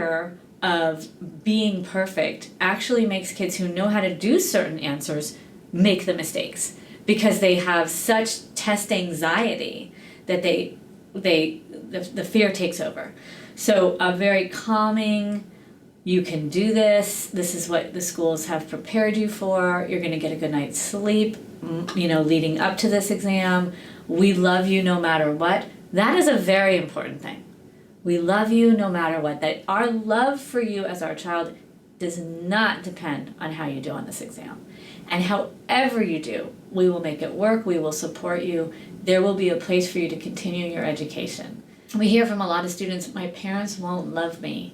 fear of being perfect actually makes kids who know how to do certain answers make the mistakes, because they have such test anxiety that the fear takes over. So a very calming, you can do this, this is what the schools have prepared you for, you're going to get a good night's sleep, leading up to this exam, we love you no matter what. That is a very important thing. We love you no matter what. That our love for you as our child does not depend on how you do on this exam. And however you do, we will make it work, we will support you, there will be a place for you to continue your education. We hear from a lot of students, my parents won't love me.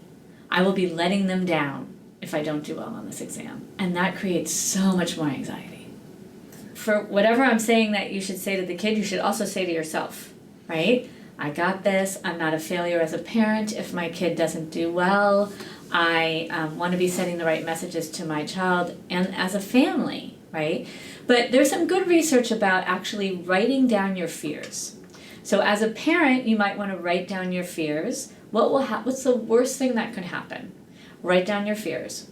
I will be letting them down if I don't do well on this exam. And that creates so much more anxiety. For whatever I'm saying that you should say to the kid, you should also say to yourself, right? I got this, I'm not a failure as a parent if my kid doesn't do well. I want to be sending the right messages to my child and as a family, right? But there's some good research about actually writing down your fears. So as a parent, you might want to write down your fears. What's the worst thing that could happen? Write down your fears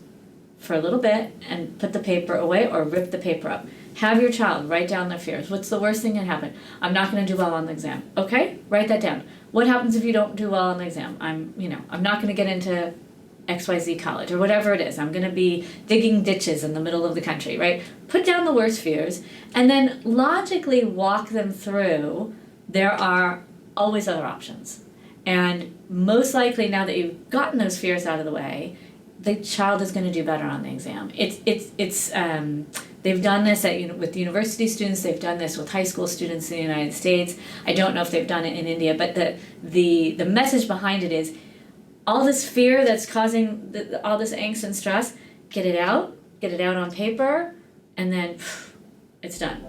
for a little bit and put the paper away or rip the paper up. Have your child write down their fears. What's the worst thing that can happen? I'm not going to do well on the exam. Okay, write that down. What happens if you don't do well on the exam? I'm not going to get into XYZ college or whatever it is. I'm going to be digging ditches in the middle of the country, right? Put down the worst fears and then logically walk them through. There are always other options. And most likely now that you've gotten those fears out of the way, the child is going to do better on the exam. They've done this with university students. They've done this with high school students in the United States. I don't know if they've done it in India, but the message behind it is all this fear that's causing all this angst and stress. Get it out on paper, and then it's done.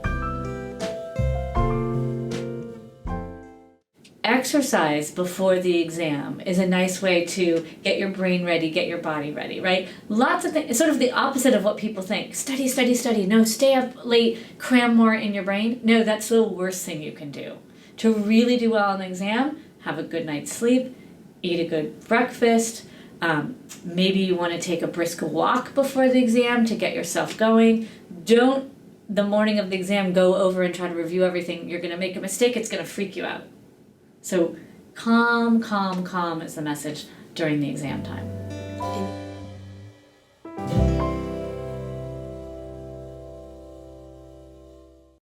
Exercise before the exam is a nice way to get your brain ready, get your body ready, right? Lots of things, sort of the opposite of what people think. Study, study, study. No, stay up late, cram more in your brain. No, that's the worst thing you can do. To really do well on the exam, have a good night's sleep, eat a good breakfast. Maybe you want to take a brisk walk before the exam to get yourself going. Don't, the morning of the exam, go over and try to review everything. You're going to make a mistake. It's going to freak you out. So calm, calm, calm is the message during the exam time.